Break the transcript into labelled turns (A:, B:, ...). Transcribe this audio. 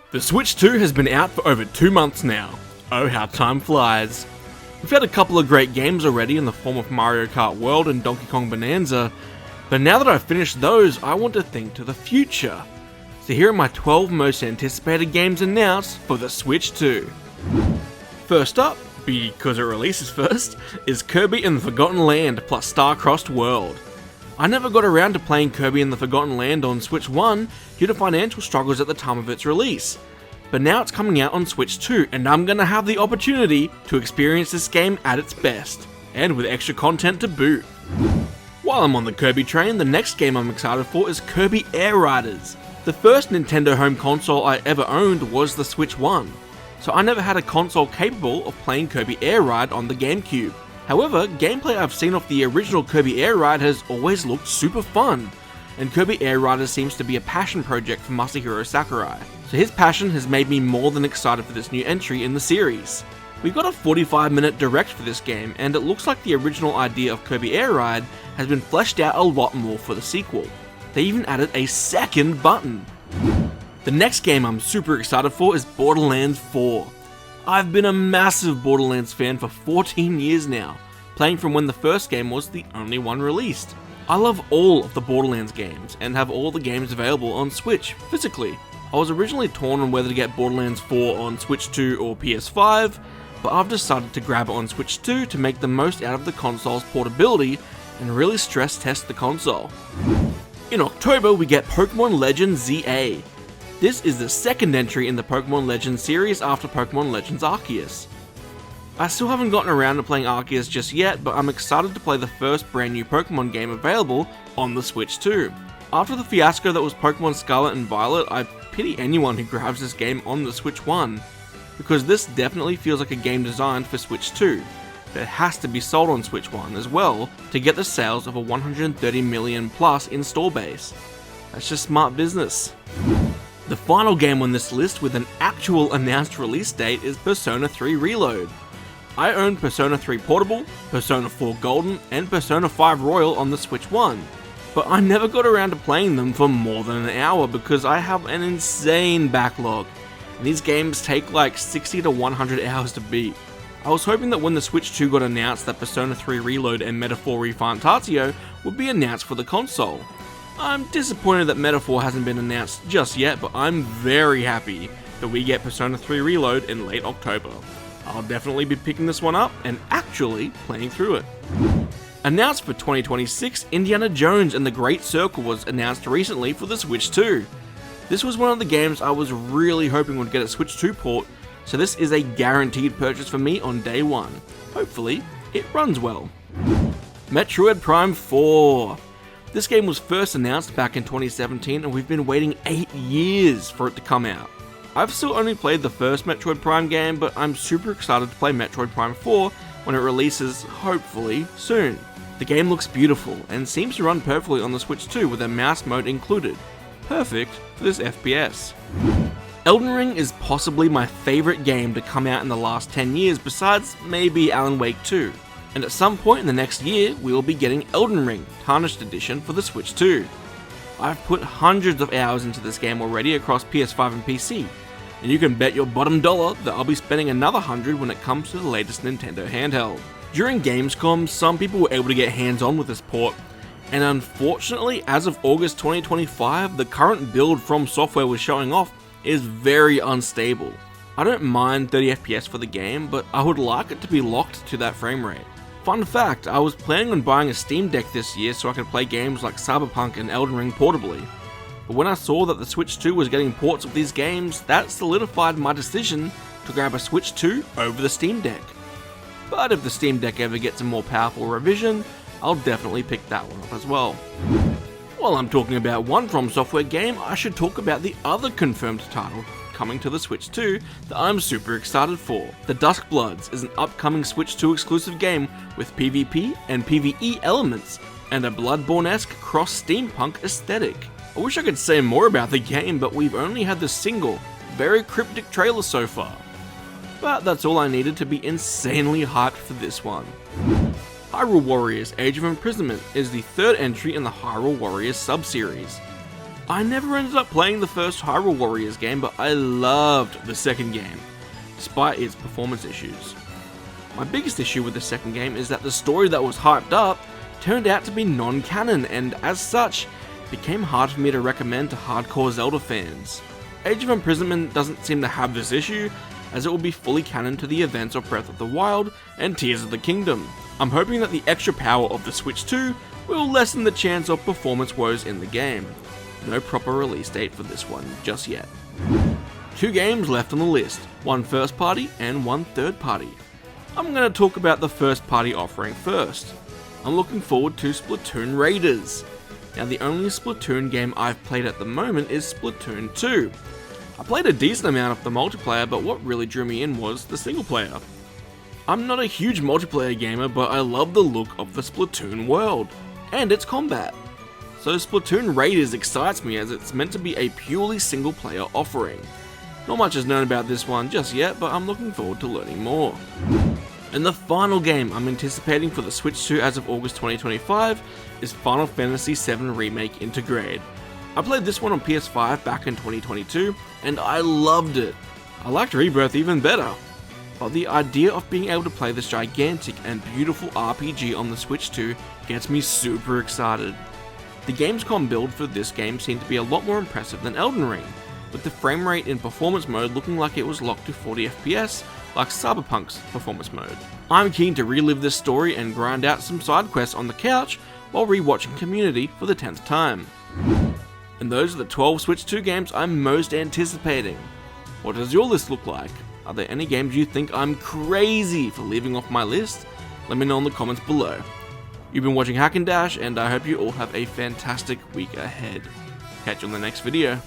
A: The Switch 2 has been out for over 2 months now. Oh, how time flies. We've had a couple of great games already in the form of Mario Kart World and Donkey Kong Bonanza, but now that I've finished those, I want to think to the future. So here are my 12 most anticipated games announced for the Switch 2. First up, because it releases first, is Kirby and the Forgotten Land plus Star-Crossed World. I never got around to playing Kirby and the Forgotten Land on Switch 1 due to financial struggles at the time of its release, but now it's coming out on Switch 2 and I'm gonna have the opportunity to experience this game at its best, and with extra content to boot. While I'm on the Kirby train, the next game I'm excited for is Kirby Air Riders. The first Nintendo home console I ever owned was the Switch 1, so I never had a console capable of playing Kirby Air Ride on the GameCube. However, gameplay I've seen of the original Kirby Air Ride has always looked super fun, and Kirby Air Riders seems to be a passion project for Masahiro Sakurai, so his passion has made me more than excited for this new entry in the series. We got a 45-minute direct for this game, and it looks like the original idea of Kirby Air Ride has been fleshed out a lot more for the sequel. They even added a second button. The next game I'm super excited for is Borderlands 4. I've been a massive Borderlands fan for 14 years now, playing from when the first game was the only one released. I love all of the Borderlands games, and have all the games available on Switch, physically. I was originally torn on whether to get Borderlands 4 on Switch 2 or PS5, but I've decided to grab it on Switch 2 to make the most out of the console's portability and really stress test the console. In October we get Pokemon Legends ZA. This is the second entry in the Pokemon Legends series after Pokemon Legends Arceus. I still haven't gotten around to playing Arceus just yet, but I'm excited to play the first brand new Pokemon game available on the Switch 2. After the fiasco that was Pokemon Scarlet and Violet, I pity anyone who grabs this game on the Switch 1, because this definitely feels like a game designed for Switch 2, but it has to be sold on Switch 1 as well to get the sales of a 130 million plus install base. That's just smart business. The final game on this list with an actual announced release date is Persona 3 Reload. I own Persona 3 Portable, Persona 4 Golden, and Persona 5 Royal on the Switch 1, but I never got around to playing them for more than an hour because I have an insane backlog, and these games take like 60 to 100 hours to beat. I was hoping that when the Switch 2 got announced that Persona 3 Reload and Metaphor ReFantasio would be announced for the console. I'm disappointed that Metaphor hasn't been announced just yet, but I'm very happy that we get Persona 3 Reload in late October. I'll definitely be picking this one up and actually playing through it. Announced for 2026, Indiana Jones and the Great Circle was announced recently for the Switch 2. This was one of the games I was really hoping would get a Switch 2 port, so this is a guaranteed purchase for me on day one. Hopefully, it runs well. Metroid Prime 4. This game was first announced back in 2017 and we've been waiting 8 years for it to come out. I've still only played the first Metroid Prime game, but I'm super excited to play Metroid Prime 4 when it releases, hopefully, soon. The game looks beautiful and seems to run perfectly on the Switch 2 with a mouse mode included. Perfect for this FPS. Elden Ring is possibly my favourite game to come out in the last 10 years besides maybe Alan Wake 2. And at some point in the next year, we will be getting Elden Ring Tarnished Edition for the Switch 2. I've put hundreds of hours into this game already across PS5 and PC, and you can bet your bottom dollar that I'll be spending another 100 when it comes to the latest Nintendo handheld. During Gamescom, some people were able to get hands-on with this port, and unfortunately, as of August 2025, the current build From Software was showing off is very unstable. I don't mind 30 FPS for the game, but I would like it to be locked to that frame rate. Fun fact, I was planning on buying a Steam Deck this year so I could play games like Cyberpunk and Elden Ring portably. But when I saw that the Switch 2 was getting ports of these games, that solidified my decision to grab a Switch 2 over the Steam Deck. But if the Steam Deck ever gets a more powerful revision, I'll definitely pick that one up as well. While I'm talking about one From Software game, I should talk about the other confirmed title coming to the Switch 2 that I'm super excited for. The Duskbloods is an upcoming Switch 2 exclusive game with PvP and PvE elements, and a Bloodborne-esque cross-steampunk aesthetic. I wish I could say more about the game, but we've only had the single, very cryptic trailer so far. But that's all I needed to be insanely hyped for this one. Hyrule Warriors Age of Imprisonment is the third entry in the Hyrule Warriors sub-series. I never ended up playing the first Hyrule Warriors game, but I loved the second game, despite its performance issues. My biggest issue with the second game is that the story that was hyped up turned out to be non-canon, and as such, it became hard for me to recommend to hardcore Zelda fans. Age of Imprisonment doesn't seem to have this issue, as it will be fully canon to the events of Breath of the Wild and Tears of the Kingdom. I'm hoping that the extra power of the Switch 2 will lessen the chance of performance woes in the game. No proper release date for this one just yet. 2 games left on the list, one first party and one third party. I'm going to talk about the first party offering first. I'm looking forward to Splatoon Raiders. Now the only Splatoon game I've played at the moment is Splatoon 2. I played a decent amount of the multiplayer, but what really drew me in was the single player. I'm not a huge multiplayer gamer, but I love the look of the Splatoon world, and its combat. So Splatoon Raiders excites me as it's meant to be a purely single player offering. Not much is known about this one just yet, but I'm looking forward to learning more. And the final game I'm anticipating for the Switch 2 as of August 2025 is Final Fantasy VII Remake Intergrade. I played this one on PS5 back in 2022, and I loved it. I liked Rebirth even better. But the idea of being able to play this gigantic and beautiful RPG on the Switch 2 gets me super excited. The Gamescom build for this game seemed to be a lot more impressive than Elden Ring, with the frame rate in performance mode looking like it was locked to 40 FPS, like Cyberpunk's performance mode. I'm keen to relive this story and grind out some side quests on the couch while rewatching Community for the 10th time. And those are the 12 Switch 2 games I'm most anticipating. What does your list look like? Are there any games you think I'm crazy for leaving off my list? Let me know in the comments below. You've been watching HacknDash, and I hope you all have a fantastic week ahead. Catch you on the next video.